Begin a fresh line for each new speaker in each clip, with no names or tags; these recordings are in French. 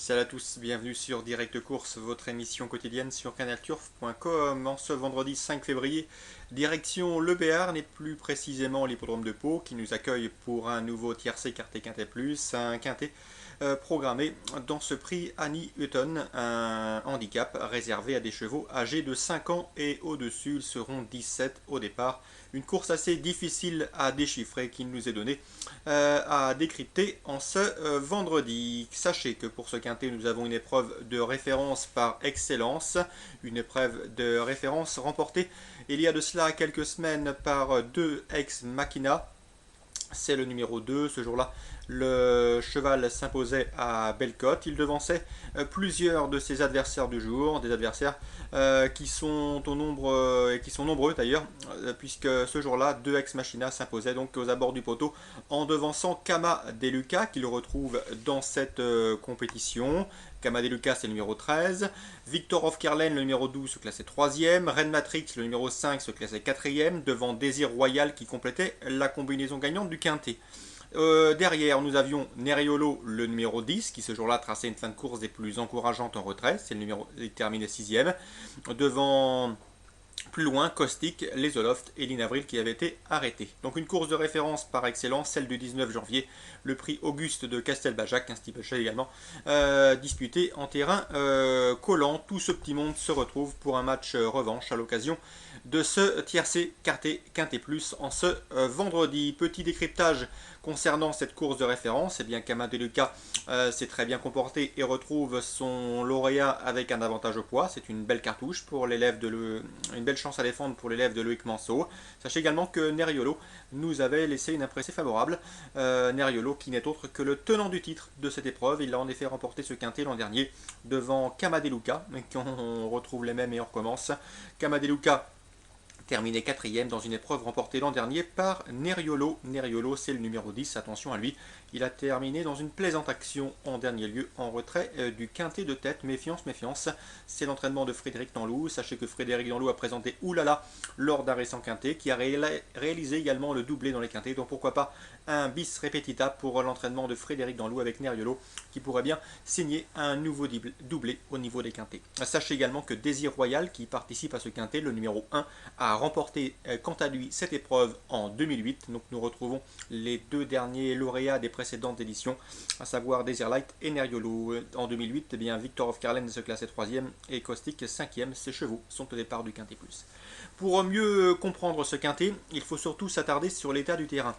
Salut à tous, bienvenue sur Direct Course, votre émission quotidienne sur canalturf.com. En ce vendredi 5 février, direction Le Béarn et plus précisément l'hippodrome de Pau qui nous accueille pour un nouveau tiercé quarté quintet plus, un quintet programmé dans ce prix Annie Hutton, un handicap réservé à des chevaux âgés de 5 ans et au-dessus. Ils seront 17 au départ. Une course assez difficile à déchiffrer qui nous est donnée à décrypter en ce vendredi. Sachez que pour ce quintet, nous avons une épreuve de référence par excellence, une épreuve de référence remportée il y a de cela quelques semaines par deux ex-machina. C'est le numéro 2. Ce jour-là, le cheval s'imposait à Bellecote. Il devançait plusieurs de ses adversaires du jour, des adversaires qui sont au nombre et qui sont nombreux d'ailleurs, puisque ce jour-là, deux ex-machina s'imposaient donc aux abords du poteau en devançant Kama Deluca, qu'il retrouve dans cette compétition. Kama Deluca, c'est le numéro 13. Victor of Kerlen, le numéro 12, se classait 3e. Ren Matrix, le numéro 5, se classait 4e. Devant Désir Royal qui complétait la combinaison gagnante du quintet. Derrière, nous avions Neriolo, le numéro 10, qui ce jour-là traçait une fin de course des plus encourageantes en retrait. C'est le numéro, il terminait 6e. Devant, plus loin, Caustic, Les Oloft et l'Inavril qui avaient été arrêtés. Donc une course de référence par excellence, celle du 19 janvier, le prix Auguste de Castelbajac, un steeplechase également, disputé en terrain collant. Tout ce petit monde se retrouve pour un match revanche à l'occasion de ce tiercé quarté quintet plus en ce vendredi. Petit décryptage concernant cette course de référence. Eh bien, Kama Deluca s'est très bien comporté et retrouve son lauréat avec un avantage au poids. C'est une belle cartouche pour l'élève une belle chance à défendre pour l'élève de Loïc Manceau. Sachez également que Neriolo nous avait laissé une impression favorable. Neriolo qui n'est autre que le tenant du titre de cette épreuve. Il a en effet remporté ce quintet l'an dernier devant Kama Deluca, quand on retrouve les mêmes et on recommence. Kama Deluca terminé 4e dans une épreuve remportée l'an dernier par Neriolo. Neriolo, c'est le numéro 10, attention à lui. Il a terminé dans une plaisante action en dernier lieu en retrait du quintet de tête. Méfiance, méfiance. C'est l'entraînement de Frédéric Danlou. Sachez que Frédéric Danlou a présenté Oulala lors d'un récent quintet, qui a réalisé également le doublé dans les quintets. Donc pourquoi pas un bis repetita pour l'entraînement de Frédéric Danlou avec Neriolo, qui pourrait bien signer un nouveau doublé au niveau des quintets. Sachez également que Désir Royal, qui participe à ce quintet, le numéro 1, a remporté quant à lui cette épreuve en 2008. Donc nous retrouvons les deux derniers lauréats des précédentes éditions, à savoir Desert Light et Neriolo. En 2008, eh bien, Victor of Carlen se classait 3e et Caustic 5e. Ses chevaux sont au départ du quintet plus. Pour mieux comprendre ce quintet, il faut surtout s'attarder sur l'état du terrain.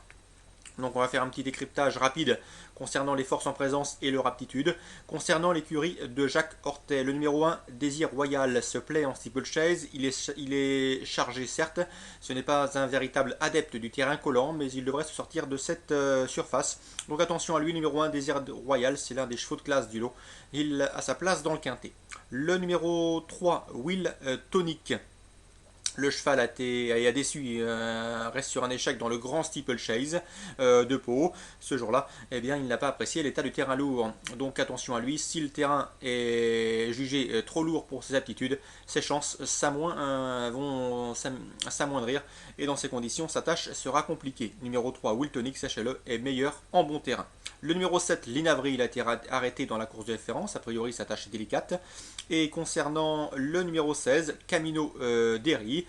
Donc on va faire un petit décryptage rapide concernant les forces en présence et leur aptitude. Concernant l'écurie de Jacques Hortet, le numéro 1, Désir Royal, se plaît en steeplechase. Il est chargé certes, ce n'est pas un véritable adepte du terrain collant, mais il devrait se sortir de cette surface. Donc attention à lui, numéro 1, Désir Royal, c'est l'un des chevaux de classe du lot. Il a sa place dans le quintet. Le numéro 3, Will Tonic. Le cheval a déçu, reste sur un échec dans le grand steeplechase de Pau. Ce jour-là, eh bien, il n'a pas apprécié l'état du terrain lourd. Donc attention à lui, si le terrain est jugé trop lourd pour ses aptitudes, ses chances vont s'amoindrir. Et dans ces conditions, sa tâche sera compliquée. Numéro 3, Wiltonic, sachez-le, est meilleur en bon terrain. Le numéro 7, l'Inavril, a été arrêté dans la course de référence. A priori, sa tâche est délicate. Et concernant le numéro 16, Camino Derry,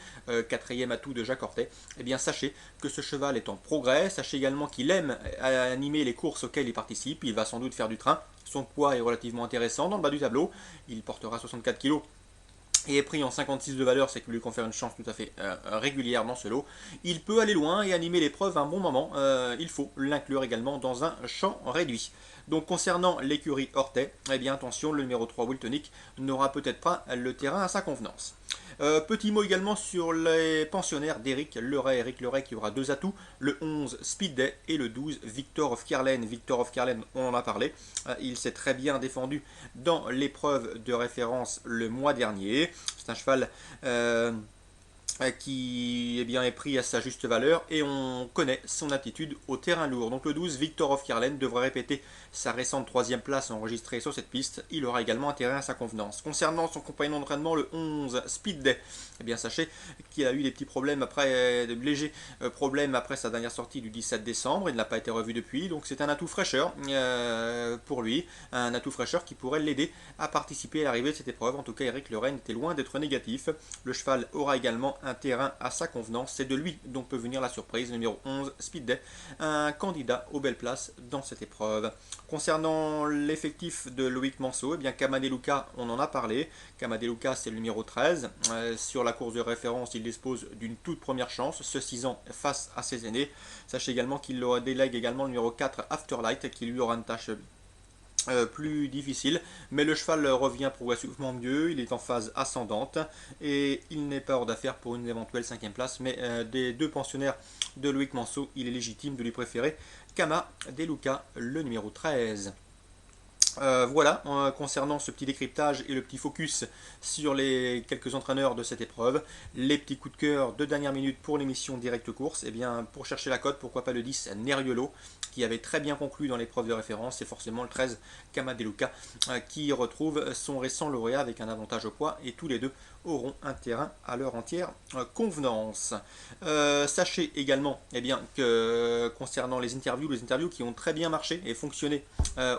quatrième atout de Jacques Hortet, eh bien sachez que ce cheval est en progrès. Sachez également qu'il aime animer les courses auxquelles il participe. Il va sans doute faire du train. Son poids est relativement intéressant dans le bas du tableau. Il portera 64 kg et est pris en 56 de valeur, c'est que lui confère une chance tout à fait régulière dans ce lot. Il peut aller loin et animer l'épreuve un bon moment. Il faut l'inclure également dans un champ réduit. Donc concernant l'écurie Hortet, eh bien attention, le numéro 3 Wiltonic n'aura peut-être pas le terrain à sa convenance. Petit mot également sur les pensionnaires d'Éric Leray. Éric Leray qui aura deux atouts, le 11 Speed Day et le 12 Victor of Kerlen. Victor of Kerlen, on en a parlé, il s'est très bien défendu dans l'épreuve de référence le mois dernier. C'est un cheval qui est pris à sa juste valeur et on connaît son attitude au terrain lourd. Donc le 12, Victor of Kirlen devrait répéter sa récente troisième place enregistrée sur cette piste. Il aura également un terrain à sa convenance. Concernant son compagnon d'entraînement, le 11, Speed Day, sachez qu'il a eu des petits problèmes après, de légers problèmes après sa dernière sortie du 17 décembre. Il n'a pas été revu depuis, donc c'est un atout fraîcheur pour lui, un atout fraîcheur qui pourrait l'aider à participer à l'arrivée de cette épreuve. En tout cas, Eric Lorraine était loin d'être négatif. Le cheval aura également un terrain à sa convenance. C'est de lui dont peut venir la surprise. Numéro 11, Speed Day, un candidat aux belles places dans cette épreuve. Concernant l'effectif de Loïc Manceau, Camadeluca, on en a parlé. Camadeluca, c'est le numéro 13. Sur la course de référence, il dispose d'une toute première chance, ce 6 ans face à ses aînés. Sachez également qu'il délègue également le numéro 4, Afterlight, qui lui aura une tâche plus difficile, mais le cheval revient progressivement mieux, il est en phase ascendante et il n'est pas hors d'affaire pour une éventuelle cinquième place, mais des deux pensionnaires de Loïc Manceau, il est légitime de lui préférer Kama Deluca, le numéro 13. Voilà, concernant ce petit décryptage et le petit focus sur les quelques entraîneurs de cette épreuve, les petits coups de cœur de dernière minute pour l'émission Direct Course, pour chercher la cote, pourquoi pas le 10 Neriolo, qui avait très bien conclu dans l'épreuve de référence, et forcément le 13 Kamadeluca, qui retrouve son récent lauréat avec un avantage au poids, et tous les deux auront un terrain à leur entière convenance. Sachez également que concernant les interviews qui ont très bien marché et fonctionné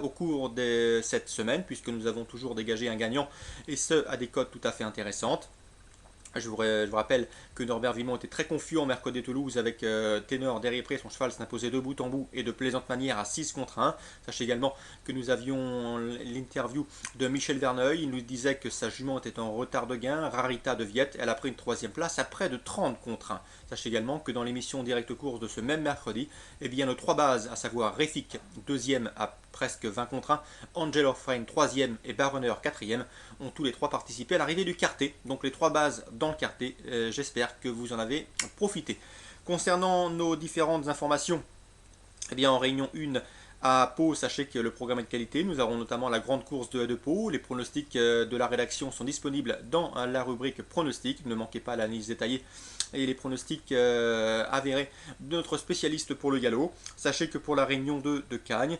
au cours de cette semaine, puisque nous avons toujours dégagé un gagnant, et ce à des cotes tout à fait intéressantes. Je vous rappelle que Norbert Vimont était très confus en mercredi Toulouse avec Ténor derrière près, son cheval s'imposait de bout en bout et de plaisante manière à 6 contre 1. Sachez également que nous avions l'interview de Michel Verneuil. Il nous disait que sa jument était en retard de gain, Rarita de Viette. Elle a pris une troisième place à près de 30 contre 1. Sachez également que dans l'émission Direct Course de ce même mercredi, nos trois bases, à savoir Refik, deuxième à presque 20 contre 1, Angel of Rain, troisième et Baronner, quatrième, ont tous les trois participé à l'arrivée du quartet. Donc les trois bases dans le quartet, j'espère que vous en avez profité. Concernant nos différentes informations, en réunion 1 à Pau, sachez que le programme est de qualité. Nous aurons notamment la grande course de Pau. Les pronostics de la rédaction sont disponibles dans la rubrique pronostics. Ne manquez pas l'analyse détaillée et les pronostics avérés de notre spécialiste pour le galop. Sachez que pour la réunion 2 de Cagnes,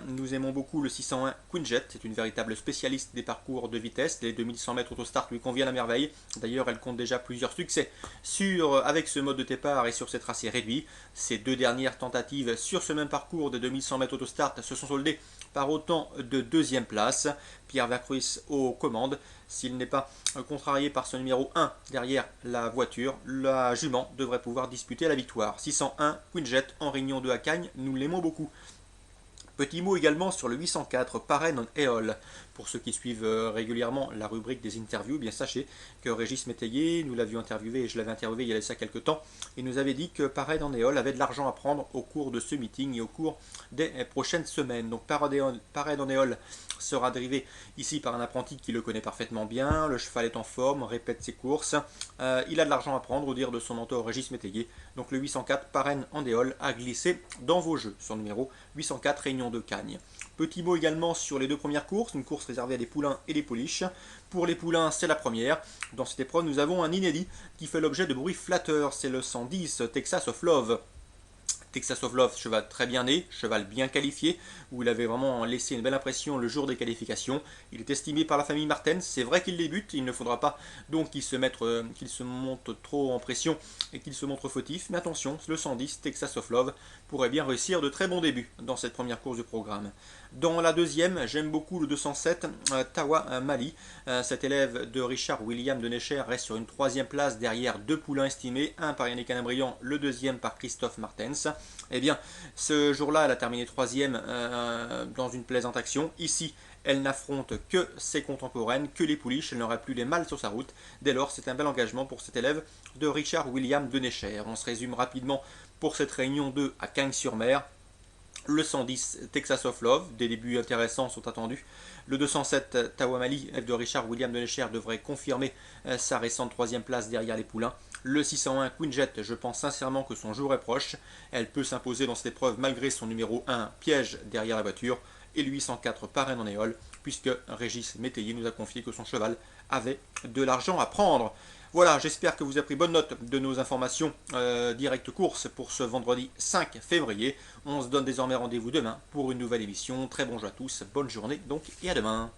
nous aimons beaucoup le 601 Quinjet. C'est une véritable spécialiste des parcours de vitesse. Les 2100 mètres autostart lui conviennent à merveille. D'ailleurs, elle compte déjà plusieurs succès avec ce mode de départ et sur ses tracés réduits. Ces deux dernières tentatives sur ce même parcours de 2100 mètres autostart se sont soldées par autant de deuxième place. Pierre Vercruis aux commandes. S'il n'est pas contrarié par ce numéro 1 derrière la voiture, la jument devrait pouvoir disputer la victoire. 601 Quinjet en réunion 2 à Cagnes, nous l'aimons beaucoup. Petit mot également sur le 804 Parrain on Éole. Pour ceux qui suivent régulièrement la rubrique des interviews, sachez que Régis Métayer, nous l'avions interviewé et je l'avais interviewé il y a ça quelques temps, il nous avait dit que Parrain on Éole avait de l'argent à prendre au cours de ce meeting et au cours des prochaines semaines. Donc Parrain on Éole sera dérivé ici par un apprenti qui le connaît parfaitement bien, le cheval est en forme, répète ses courses, il a de l'argent à prendre au dire de son mentor Régis Métayer. Donc le 804 Parrain en Éole a glissé dans vos jeux, son numéro 804 Réunion de Cagnes. Petit mot également sur les deux premières courses, une course réservée à des poulains et des pouliches. Pour les poulains, c'est la première. Dans cette épreuve, nous avons un inédit qui fait l'objet de bruits flatteurs, c'est le 110 Texas of Love. Texas of Love, cheval très bien né, cheval bien qualifié, où il avait vraiment laissé une belle impression le jour des qualifications. Il est estimé par la famille Martens, c'est vrai qu'il débute, il ne faudra pas donc qu'il se monte trop en pression et qu'il se montre fautif, mais attention, le 110 Texas of Love pourrait bien réussir de très bons débuts dans cette première course du programme. Dans la deuxième, j'aime beaucoup le 207 Tawa Mali. Cet élève de Richard William de Necher reste sur une troisième place derrière deux poulains estimés, un par Yannick Canabrian, le deuxième par Christophe Martens. Ce jour-là, elle a terminé troisième dans une plaisante action. Ici, elle n'affronte que ses contemporaines, que les pouliches, elle n'aura plus les mâles sur sa route. Dès lors, c'est un bel engagement pour cet élève de Richard William de Necher. On se résume rapidement pour cette réunion 2 à Cagnes-sur-Mer. Le 110 Texas of Love, des débuts intéressants sont attendus. Le 207 Tawamali de Richard William de Necher devrait confirmer sa récente troisième place derrière les poulains. Le 601 Quinjet, je pense sincèrement que son jour est proche. Elle peut s'imposer dans cette épreuve malgré son numéro 1 piège derrière la voiture. Et le 804 Parrain en Éole, puisque Régis Métayer nous a confié que son cheval avait de l'argent à prendre. Voilà, j'espère que vous avez pris bonne note de nos informations direct course pour ce vendredi 5 février. On se donne désormais rendez-vous demain pour une nouvelle émission. Très bon jeu à tous, bonne journée donc et à demain.